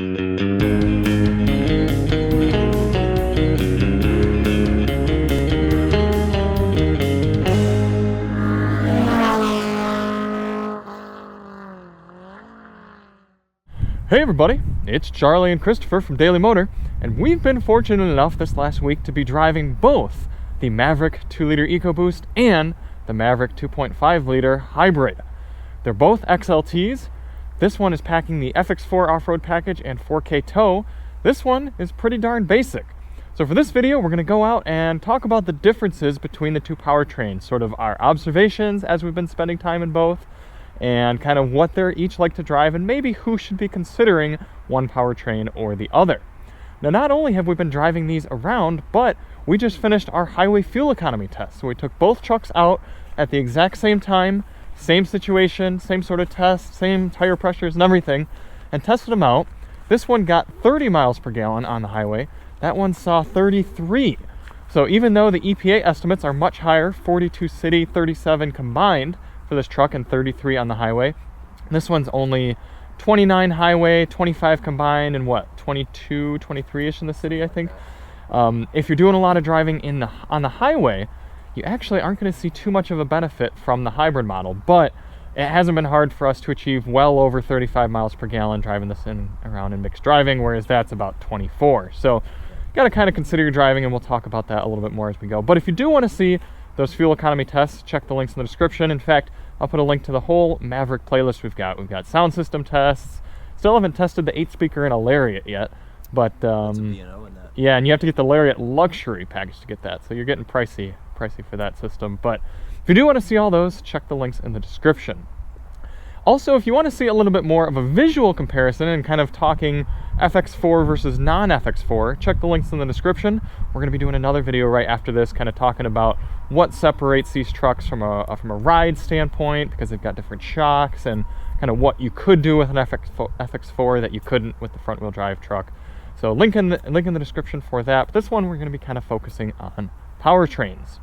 Hey everybody, it's Charlie and Christopher from Daily Motor, and we've been fortunate enough this last week to be driving both the Maverick 2-liter EcoBoost and the Maverick 2.5-liter hybrid. They're both XLTs. This one is packing the FX4 off-road package and 4K tow. This one is pretty darn basic. So for this video, we're going to go out and talk about the differences between the two powertrains, sort of our observations as we've been spending time in both, and kind of what they're each like to drive, and maybe who should be considering one powertrain or the other. Now, not only have we been driving these around, but we just finished our highway fuel economy test. So we took both trucks out at the exact same time, same situation, same sort of test, same tire pressures and everything, and tested them out. This one got 30 miles per gallon on the highway. That one saw 33. So even though the EPA estimates are much higher, 42 city, 37 combined, for this truck and 33 on the highway. This one's only 29 highway, 25 combined, and what, 22, 23-ish in the city, I think. If you're doing a lot of driving on the highway, you actually aren't going to see too much of a benefit from the hybrid model, but it hasn't been hard for us to achieve well over 35 miles per gallon driving this around in mixed driving, whereas that's about 24. So you got to kind of consider your driving, and we'll talk about that a little bit more as we go. But if you do want to see those fuel economy tests, check the links in the description. In fact, I'll put a link to the whole Maverick playlist we've got. We've got sound system tests. Still haven't tested the 8-speaker and a Lariat yet, but yeah, and you have to get the Lariat luxury package to get that, so you're getting pricey for that system. But if you do want to see all those, check the links in the description. Also, if you want to see a little bit more of a visual comparison and kind of talking FX4 versus non-FX4, check the links in the description. We're going to be doing another video right after this, kind of talking about what separates these trucks from a ride standpoint, because they've got different shocks, and kind of what you could do with an FX4 that you couldn't with the front-wheel drive truck. So link in the description for that. But this one, we're going to be kind of focusing on powertrains.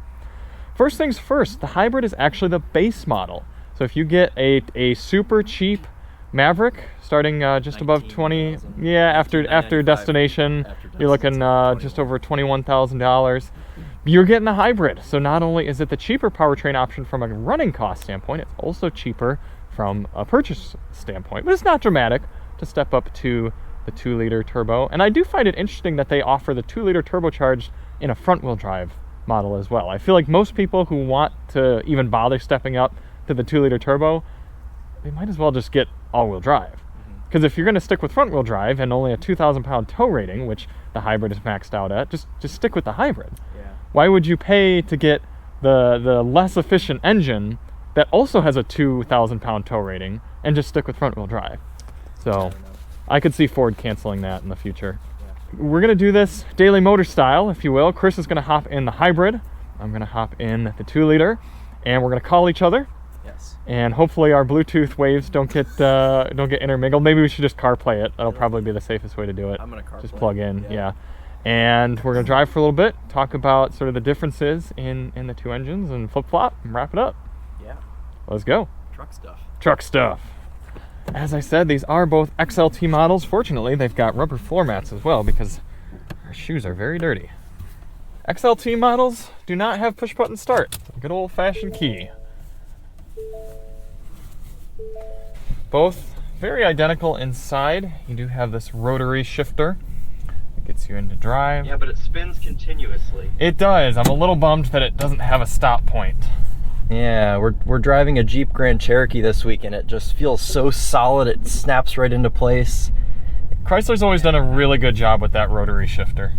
First things first, the hybrid is actually the base model. So if you get a super cheap Maverick starting just above 20, yeah, after destination, you're looking just over $21,000. You're getting a hybrid. So not only is it the cheaper powertrain option from a running cost standpoint, it's also cheaper from a purchase standpoint. But it's not dramatic to step up to the 2-liter turbo. And I do find it interesting that they offer the 2-liter turbocharged in a front-wheel drive model as well. I feel like most people who want to even bother stepping up to the 2-liter turbo, they might as well just get all-wheel drive. Because if you're going to stick with front-wheel drive and only a 2,000-pound tow rating, which the hybrid is maxed out at, just stick with the hybrid. Yeah. Why would you pay to get the less efficient engine that also has a 2,000-pound tow rating and just stick with front-wheel drive? So I could see Ford canceling that in the future. Yeah. We're going to do this Daily Motor style, if you will. Chris is going to hop in the hybrid. I'm going to hop in the 2-liter, and we're going to call each other. Yes. And hopefully our Bluetooth waves don't get intermingled. Maybe we should just CarPlay it. That'll probably be the safest way to do it. I'm gonna CarPlay. Just plug in, yeah. And we're gonna drive for a little bit, talk about sort of the differences in the two engines, and flip-flop and wrap it up. Yeah. Let's go. Truck stuff. As I said, these are both XLT models. Fortunately, they've got rubber floor mats as well, because our shoes are very dirty. XLT models do not have push-button start. Good old-fashioned key. Both very identical inside. You do have this rotary shifter that gets you into drive. Yeah, but it spins continuously. It does. I'm a little bummed that it doesn't have a stop point. Yeah, we're driving a Jeep Grand Cherokee this week, and it just feels so solid. It snaps right into place. Chrysler's always done a really good job with that rotary shifter.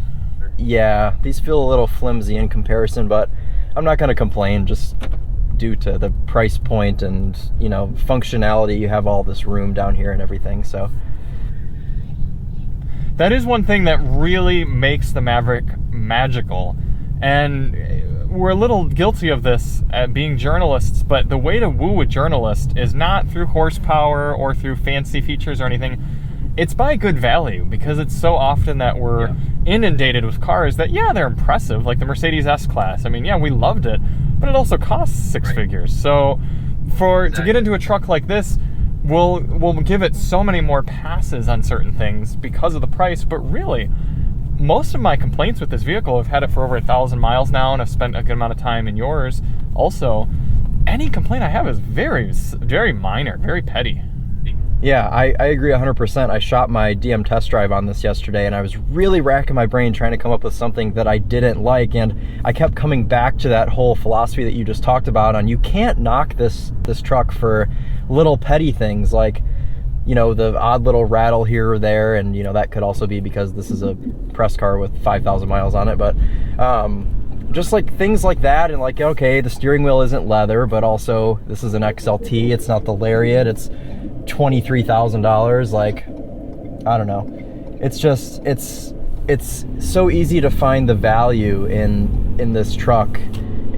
Yeah, these feel a little flimsy in comparison, but I'm not going to complain. Just due to the price point and, you know, functionality, you have all this room down here and everything. So that is one thing that really makes the Maverick magical, and we're a little guilty of this at being journalists, but the way to woo a journalist is not through horsepower or through fancy features or anything. It's by good value, because it's so often that we're inundated with cars that, yeah, they're impressive, like the Mercedes S-Class. I mean, yeah, we loved it, but it also costs six figures. So to get into a truck like this, we'll give it so many more passes on certain things because of the price, but really, most of my complaints with this vehicle, I've had it for over 1,000 miles now, and I've spent a good amount of time in yours also. Any complaint I have is very, very minor, very petty. Yeah, I agree 100%. I shot my DM test drive on this yesterday, and I was really racking my brain trying to come up with something that I didn't like, and I kept coming back to that whole philosophy that you just talked about on you can't knock this truck for little petty things like, you know, the odd little rattle here or there, and you know, that could also be because this is a press car with 5,000 miles on it, but just like things like that, and like, okay, the steering wheel isn't leather, but also this is an XLT, it's not the Lariat, it's $23,000. Like, I don't know, it's just it's so easy to find the value in this truck,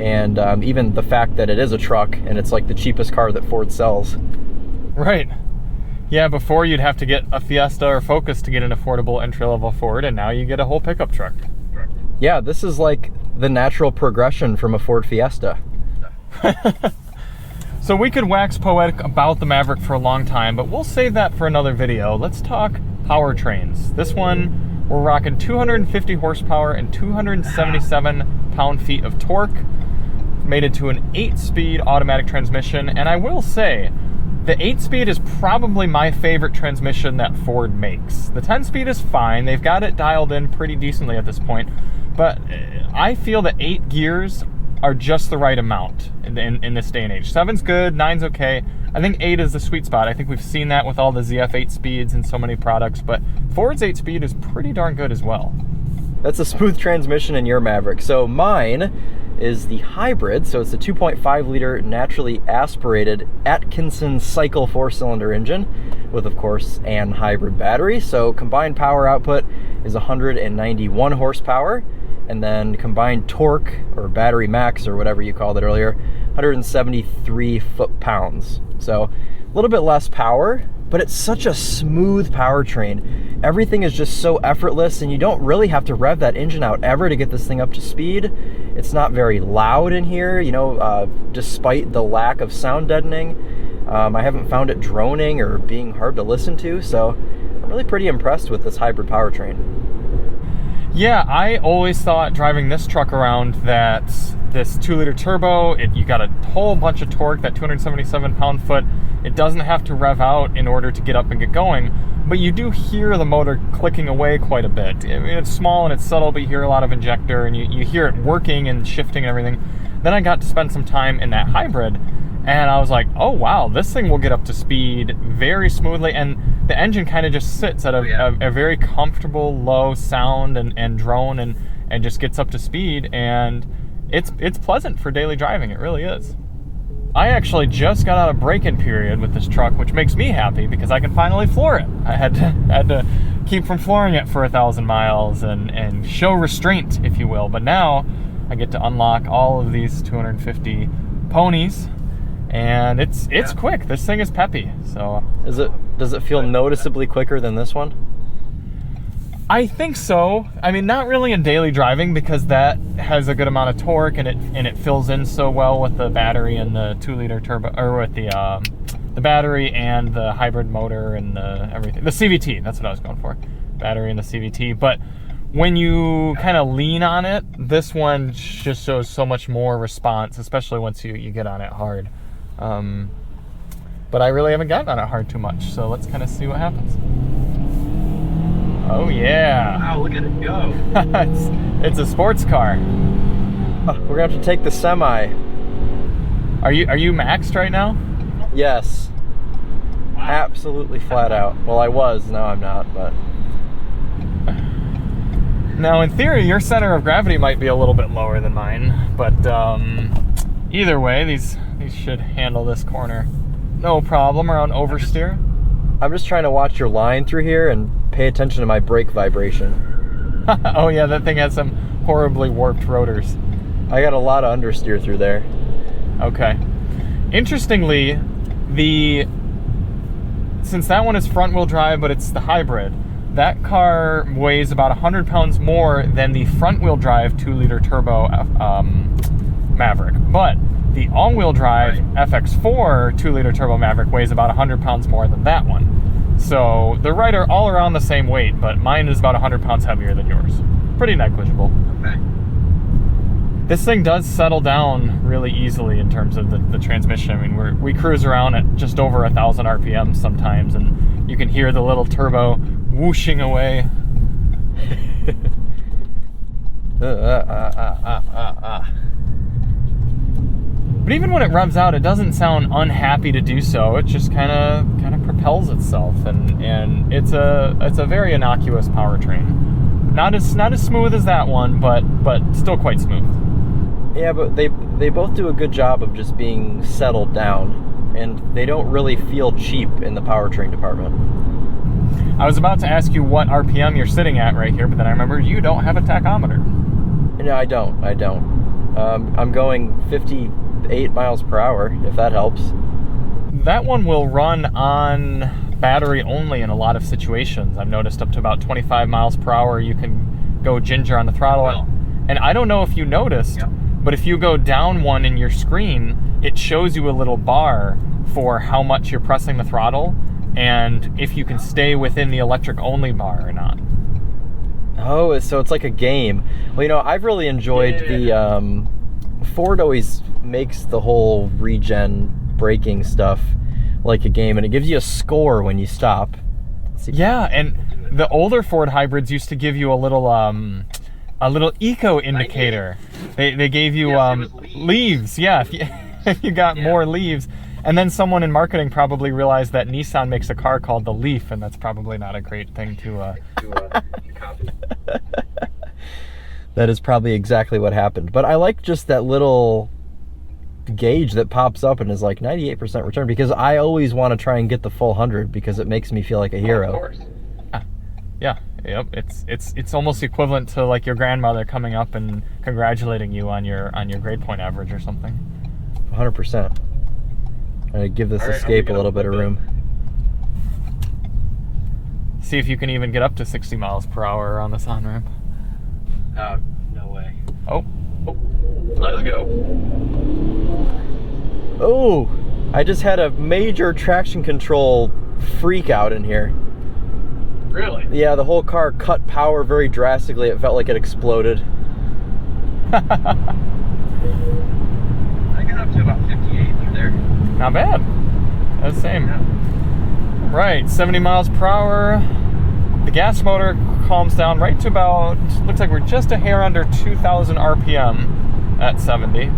and even the fact that it is a truck and it's like the cheapest car that Ford sells. Right. Yeah, before you'd have to get a Fiesta or Focus to get an affordable entry-level Ford, and now you get a whole pickup truck. Yeah, this is like the natural progression from a Ford Fiesta. So we could wax poetic about the Maverick for a long time, but we'll save that for another video. Let's talk powertrains. This one, we're rocking 250 horsepower and 277 pound-feet of torque, mated to an 8-speed automatic transmission. And I will say, the 8-speed is probably my favorite transmission that Ford makes. The 10-speed is fine. They've got it dialed in pretty decently at this point, but I feel that 8 gears are just the right amount in this day and age. 7's good, 9's okay. I think 8 is the sweet spot. I think we've seen that with all the ZF 8 speeds in so many products, but Ford's 8-speed is pretty darn good as well. That's a smooth transmission in your Maverick. So mine is the hybrid, so it's a 2.5 liter naturally aspirated Atkinson cycle 4-cylinder engine with, of course, an hybrid battery. So combined power output is 191 horsepower, and then combined torque, or battery max, or whatever you called it earlier, 173 foot-pounds. So a little bit less power, but it's such a smooth powertrain. Everything is just so effortless, and you don't really have to rev that engine out ever to get this thing up to speed. It's not very loud in here, you know, despite the lack of sound deadening. I haven't found it droning or being hard to listen to, so I'm really pretty impressed with this hybrid powertrain. Yeah, I always thought driving this truck around that this 2-liter turbo, you got a whole bunch of torque, that 277 pound-foot. It doesn't have to rev out in order to get up and get going, but you do hear the motor clicking away quite a bit. I mean, it's small and it's subtle, but you hear a lot of injector, and you hear it working and shifting and everything. Then I got to spend some time in that hybrid, and I was like, oh wow, this thing will get up to speed very smoothly, and the engine kind of just sits at a very comfortable low sound and drone, and just gets up to speed, and it's pleasant for daily driving. It really is. I actually just got out of break-in period with this truck, which makes me happy because I can finally floor it. I had to keep from flooring it for 1,000 miles and show restraint, if you will, but now I get to unlock all of these 250 ponies, and it's quick. This thing is peppy. So does it feel noticeably quicker than this one? I think so. I mean, not really in daily driving because that has a good amount of torque, and it fills in so well with the battery and the 2-liter turbo, or with the battery and the hybrid motor and everything. The CVT, that's what I was going for. Battery and the CVT. But when you kind of lean on it, this one just shows so much more response, especially once you get on it hard. But I really haven't gotten on it hard too much, so let's kind of see what happens. Oh yeah! Wow, look at it go! it's a sports car. We're gonna have to take the semi. Are you maxed right now? Yes. Wow. Absolutely flat out. Well, I was. Now I'm not. But now, in theory, your center of gravity might be a little bit lower than mine. But either way, these should handle this corner no problem around oversteer. I'm just trying to watch your line through here and pay attention to my brake vibration. Oh yeah, that thing has some horribly warped rotors. I got a lot of understeer through there. Okay. Interestingly, since that one is front wheel drive, but it's the hybrid, that car weighs about 100 pounds more than the front wheel drive 2-liter turbo Maverick. But The all-wheel drive FX4 2-liter turbo Maverick weighs about 100 pounds more than that one. So they're right all around the same weight, but mine is about 100 pounds heavier than yours. Pretty negligible. Okay. This thing does settle down really easily in terms of the transmission. I mean, we cruise around at just over 1,000 RPM sometimes, and you can hear the little turbo whooshing away. But even when it revs out, it doesn't sound unhappy to do so. It just kind of propels itself, and it's a very innocuous powertrain. Not as smooth as that one, but still quite smooth. Yeah, but they both do a good job of just being settled down, and they don't really feel cheap in the powertrain department. I was about to ask you what RPM you're sitting at right here, but then I remembered you don't have a tachometer. No, I don't. I'm going 58 miles per hour, if that helps. That one will run on battery only in a lot of situations. I've noticed up to about 25 miles per hour you can go ginger on the throttle. Well. And I don't know if you noticed, but if you go down one in your screen, it shows you a little bar for how much you're pressing the throttle and if you can stay within the electric only bar or not. Oh, so it's like a game. Well, you know, I've really enjoyed the Ford always makes the whole regen braking stuff like a game, and it gives you a score when you stop. Yeah, and the older Ford hybrids used to give you a little eco indicator. They gave you leaves. Yeah, if you got more leaves. And then someone in marketing probably realized that Nissan makes a car called the Leaf, and that's probably not a great thing to copy. That is probably exactly what happened. But I like just that little gauge that pops up and is like 98% return, because I always want to try and get the full 100 because it makes me feel like a hero. Of course. Yeah, yep. It's almost equivalent to like your grandmother coming up and congratulating you on your grade point average or something. 100%. I'm gonna give this Escape a little bit of room. See if you can even get up to 60 miles per hour on this on-ramp. No way. Oh. Let's go. Oh, I just had a major traction control freak out in here. Really? Yeah, the whole car cut power very drastically. It felt like it exploded. I got up to about 58 through there. Not bad. That's the same. Yeah. Right, 70 miles per hour. The gas motor calms down right to about, looks like we're just a hair under 2,000 RPM at 70.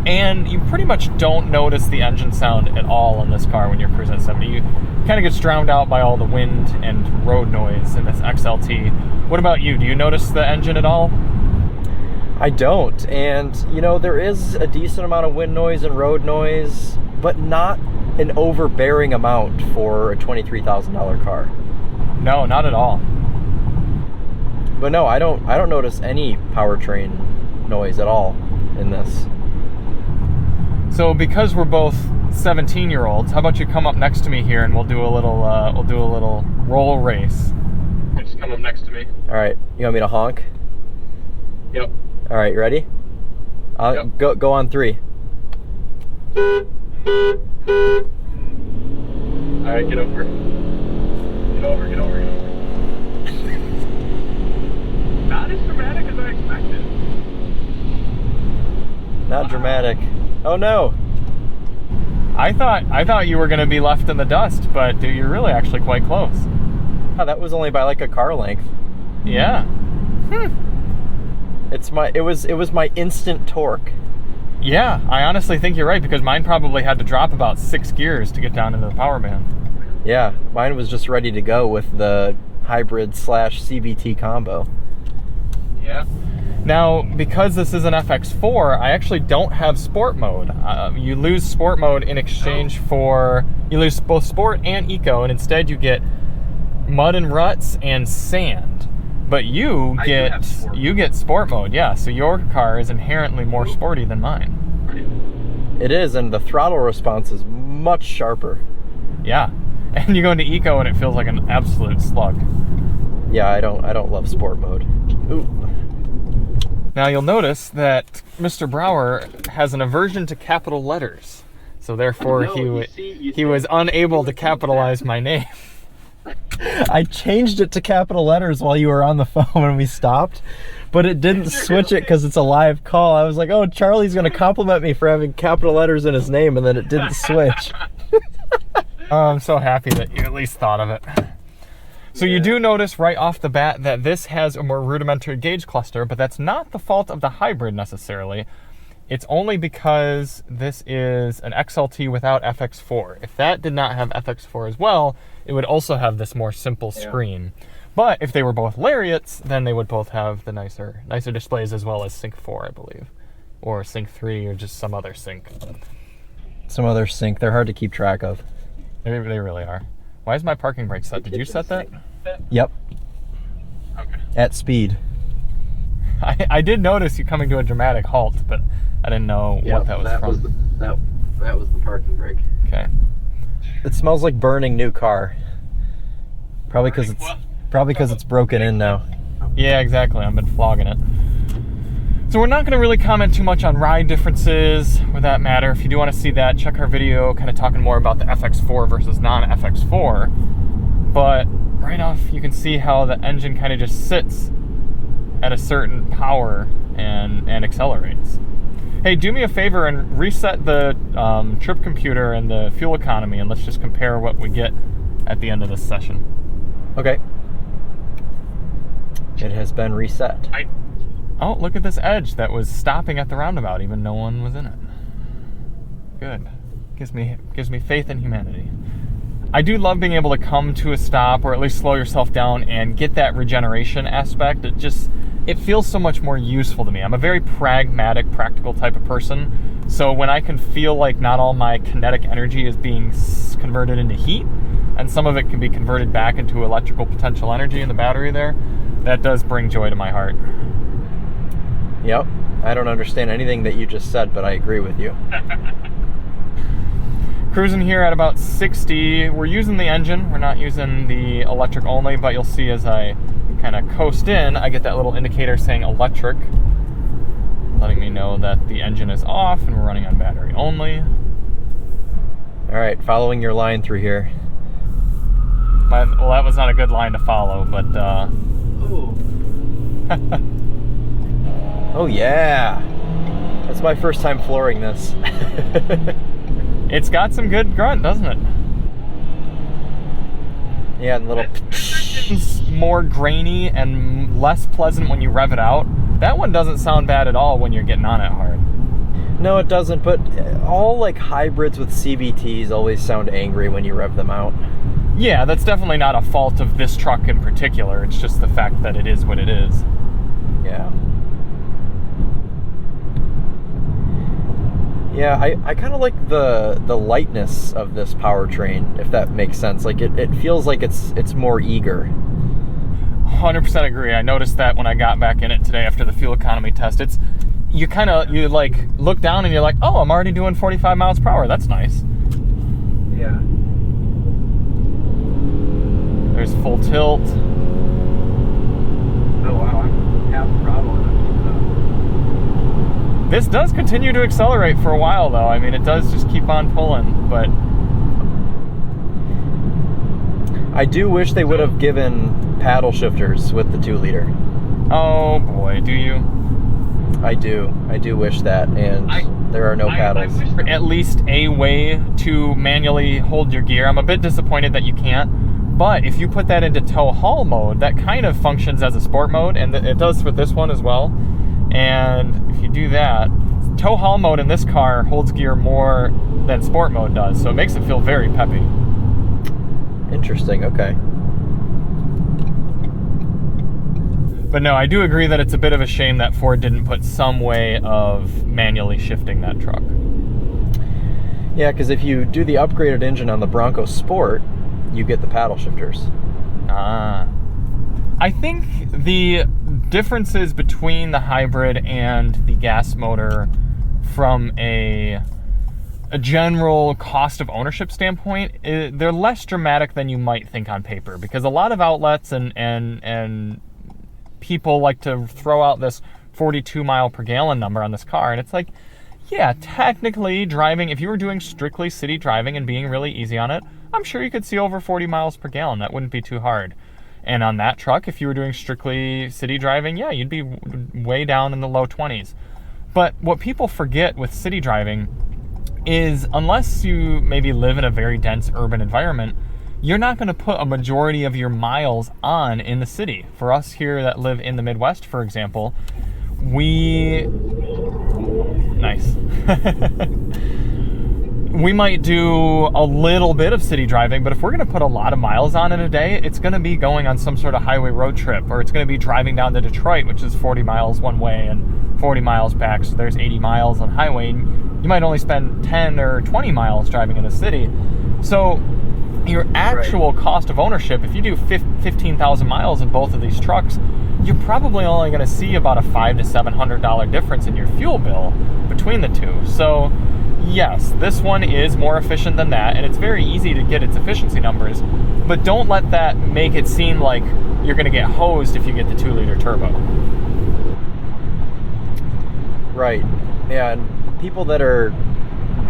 And you pretty much don't notice the engine sound at all in this car when you're cruising at 70. You kind of gets drowned out by all the wind and road noise in this XLT. What about you? Do you notice the engine at all? I don't, and you know, there is a decent amount of wind noise and road noise, but not an overbearing amount for a $23,000 car. No, not at all. But no, I don't notice any powertrain noise at all in this. So because we're both 17-year-olds, how about you come up next to me here and we'll do a little roll race. Just come up next to me. All right, you want me to honk? Yep. All right, you ready? Yep. Go on 3. All right, get over. Get over. Not as dramatic as I expected. Not dramatic. Oh no. I thought you were going to be left in the dust, but you're really actually quite close. Oh, that was only by like a car length. Yeah. It was my instant torque. Yeah, I honestly think you're right, because mine probably had to drop about 6 gears to get down into the power band. Yeah, mine was just ready to go with the hybrid / CVT combo. Yeah. Now, because this is an FX4, I actually don't have sport mode. You lose sport mode in exchange for, you lose both sport and eco, and instead you get mud and ruts and sand. But you get sport mode, yeah. So your car is inherently more sporty than mine. It is, and the throttle response is much sharper. Yeah, and you go into eco and it feels like an absolute slug. Yeah, I don't love sport mode. Ooh. Now you'll notice that Mr. Brower has an aversion to capital letters. So therefore he was unable to capitalize my name. I changed it to capital letters while you were on the phone when we stopped, but it didn't switch it because it's a live call. I was like, oh, Charlie's going to compliment me for having capital letters in his name, and then it didn't switch. Oh, I'm so happy that you at least thought of it. So you do notice right off the bat that this has a more rudimentary gauge cluster, but that's not the fault of the hybrid necessarily. It's only because this is an XLT without FX4. If that did not have FX4 as well, it would also have this more simple screen. But if they were both Lariats, then they would both have the nicer displays as well as Sync 4, I believe. Or Sync 3, or just some other sync. Some other sync. They're hard to keep track of. They really are. Why is my parking brake set? Did you set that? Yep. Okay. At speed. I did notice you coming to a dramatic halt, but I didn't know what that was from. That was the parking brake. Okay. It smells like burning new car. Probably because it's broken in now. Yeah, exactly. I've been flogging it. So we're not going to really comment too much on ride differences or that matter. If you do want to see that, check our video kind of talking more about the FX4 versus non-FX4. But right off, you can see how the engine kind of just sits at a certain power and accelerates. Hey, do me a favor and reset the trip computer and the fuel economy, and let's just compare what we get at the end of this session. Okay. It has been reset. Oh, look at this edge that was stopping at the roundabout, even no one was in it. Good. Gives me faith in humanity. I do love being able to come to a stop, or at least slow yourself down and get that regeneration aspect. It feels so much more useful to me. I'm a very pragmatic, practical type of person. So when I can feel like not all my kinetic energy is being converted into heat, and some of it can be converted back into electrical potential energy in the battery there, that does bring joy to my heart. Yep. I don't understand anything that you just said, but I agree with you. Cruising here at about 60. We're using the engine. We're not using the electric only, but you'll see as I kind of coast in, I get that little indicator saying electric, letting me know that the engine is off and we're running on battery only. All right, following your line through here. Well, that was not a good line to follow, but Oh yeah, that's my first time flooring this. It's got some good grunt, doesn't it? Yeah, and little. It's more grainy and less pleasant when you rev it out. That one doesn't sound bad at all when you're getting on it hard. No, it doesn't, but all like hybrids with CVTs always sound angry when you rev them out. Yeah, that's definitely not a fault of this truck in particular. It's just the fact that it is what it is. Yeah. Yeah, I kind of like the lightness of this powertrain, if that makes sense. Like it feels like it's more eager. 100% agree. I noticed that when I got back in it today after the fuel economy test. You like look down and you're like, oh, I'm already doing 45 miles per hour. That's nice. Yeah. There's full tilt. Oh wow, I'm half throttle and I'm keeping up. This does continue to accelerate for a while, though. I mean, it does just keep on pulling, but I do wish they would have given paddle shifters with the 2-liter. oh boy, do you? I do wish that, and there are no paddles. I wish for at least a way to manually hold your gear. I'm a bit disappointed that you can't, but if you put that into tow haul mode, that kind of functions as a sport mode, and it does with this one as well. And if you do that, tow haul mode in this car holds gear more than sport mode does, so it makes it feel very peppy. Interesting, okay. But no, I do agree that it's a bit of a shame that Ford didn't put some way of manually shifting that truck. Yeah, because if you do the upgraded engine on the Bronco Sport, you get the paddle shifters. Ah. I think the differences between the hybrid and the gas motor from a general cost of ownership standpoint, they're less dramatic than you might think on paper, because a lot of outlets and people like to throw out this 42 mile per gallon number on this car. And it's like, yeah, technically driving, if you were doing strictly city driving and being really easy on it, I'm sure you could see over 40 miles per gallon. That wouldn't be too hard. And on that truck, if you were doing strictly city driving, yeah, you'd be way down in the low 20s. But what people forget with city driving is, unless you maybe live in a very dense urban environment, you're not going to put a majority of your miles on in the city. For us here that live in the Midwest, for example, nice. We might do a little bit of city driving, but if we're going to put a lot of miles on in a day, it's going to be going on some sort of highway road trip, or it's going to be driving down to Detroit, which is 40 miles one way and 40 miles back, so there's 80 miles on highway. And you might only spend 10 or 20 miles driving in the city. So your actual cost of ownership, if you do 15,000 miles in both of these trucks, you're probably only going to see about a $500 to $700 difference in your fuel bill between the two. So yes, this one is more efficient than that, and it's very easy to get its efficiency numbers, but don't let that make it seem like you're going to get hosed if you get the 2-liter turbo. Right. Yeah, and people that are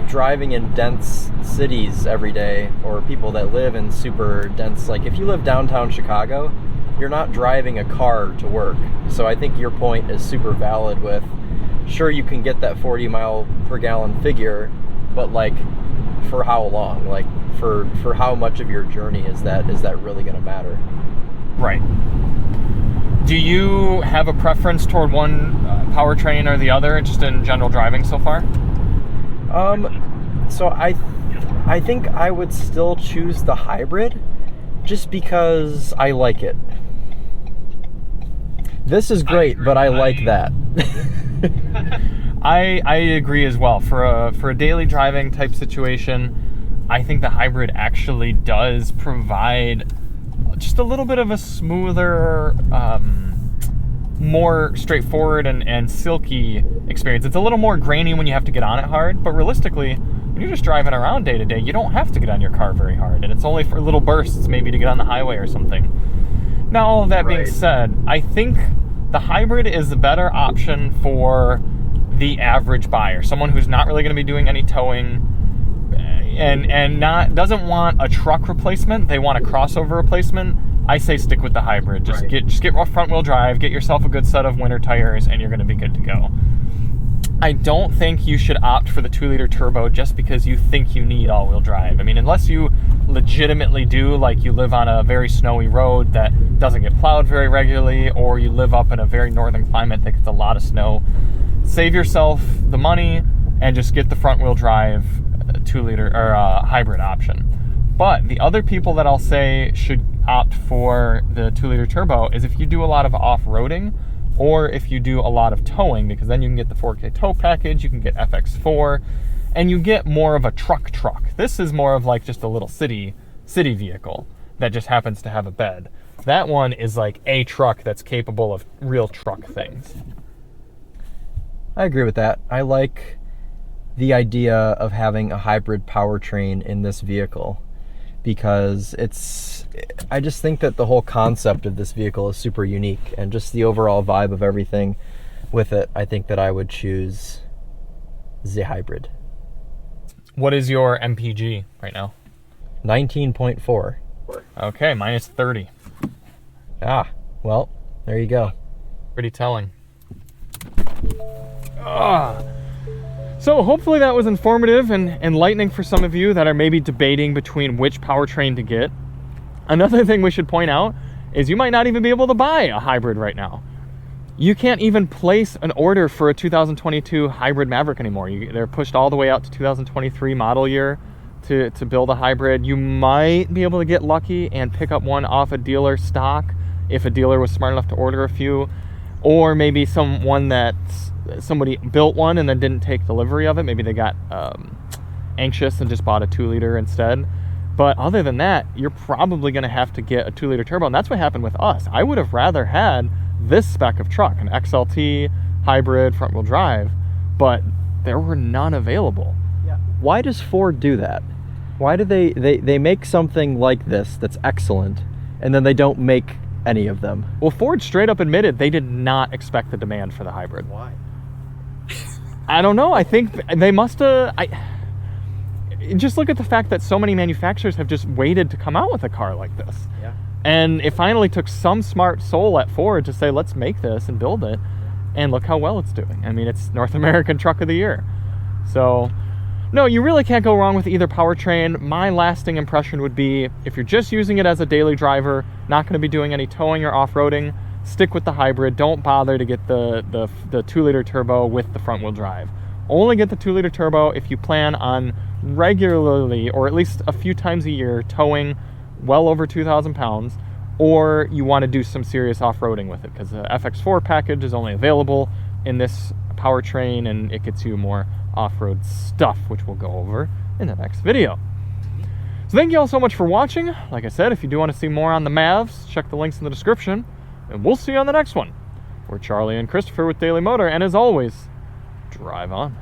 driving in dense cities every day, or people that live in super dense, like if you live downtown Chicago, you're not driving a car to work. So I think your point is super valid with, sure, you can get that 40 mile per gallon figure, but like for how long? Like for how much of your journey is that really going to matter? Right. Do you have a preference toward one powertrain or the other, just in general driving so far? So I think I would still choose the hybrid, just because I like it. This is great, but I like that. I agree as well. For a daily driving type situation, I think the hybrid actually does provide just a little bit of a smoother, more straightforward and silky experience. It's a little more grainy when you have to get on it hard, but realistically, when you're just driving around day to day, you don't have to get on your car very hard, and it's only for little bursts, maybe to get on the highway or something. Now, all of that being said, I think the hybrid is the better option for the average buyer, someone who's not really going to be doing any towing and doesn't want a truck replacement. They want a crossover replacement. I say stick with the hybrid. Just get front wheel drive, get yourself a good set of winter tires, and you're going to be good to go. I don't think you should opt for the 2-liter turbo just because you think you need all-wheel drive. I mean, unless you legitimately do, like you live on a very snowy road that doesn't get plowed very regularly, or you live up in a very northern climate that gets a lot of snow, save yourself the money and just get the front-wheel drive 2-liter or hybrid option. But the other people that I'll say should opt for the 2-liter turbo is if you do a lot of off-roading, or if you do a lot of towing, because then you can get the 4K tow package, you can get FX4, and you get more of a truck. This is more of like just a little city vehicle that just happens to have a bed. That one is like a truck that's capable of real truck things. I agree with that. I like the idea of having a hybrid powertrain in this vehicle, because I just think that the whole concept of this vehicle is super unique, and just the overall vibe of everything with it, I think that I would choose the hybrid. What is your MPG right now? 19.4. Okay, mine is 30. Ah, well, there you go. Pretty telling. So hopefully that was informative and enlightening for some of you that are maybe debating between which powertrain to get. Another thing we should point out is you might not even be able to buy a hybrid right now. You can't even place an order for a 2022 hybrid Maverick anymore. They're pushed all the way out to 2023 model year to build a hybrid. You might be able to get lucky and pick up one off a dealer stock if a dealer was smart enough to order a few, or maybe somebody built one and then didn't take delivery of it. Maybe they got anxious and just bought a 2-liter instead. But other than that, you're probably going to have to get a 2-liter turbo, and that's what happened with us. I would have rather had this spec of truck, an XLT, hybrid, front-wheel drive, but there were none available. Yeah. Why does Ford do that? Why do they make something like this that's excellent, and then they don't make any of them. Well, Ford straight up admitted they did not expect the demand for the hybrid. Why? I don't know. I think they must have. Just look at the fact that so many manufacturers have just waited to come out with a car like this. Yeah. And it finally took some smart soul at Ford to say, let's make this and build it. And look how well it's doing. I mean, it's North American Truck of the Year. So, no, you really can't go wrong with either powertrain. My lasting impression would be, if you're just using it as a daily driver, not going to be doing any towing or off-roading, stick with the hybrid. Don't bother to get the 2-liter turbo with the front-wheel drive. Only get the 2-liter turbo if you plan on regularly, or at least a few times a year, towing well over 2,000 pounds, or you want to do some serious off-roading with it, because the FX4 package is only available in this powertrain, and it gets you more off-road stuff, which we'll go over in the next video. So thank you all so much for watching. Like I said, if you do want to see more on the Mavs, check the links in the description, and we'll see you on the next one. We're Charlie and Christopher with Daily Motor, and as always, drive on.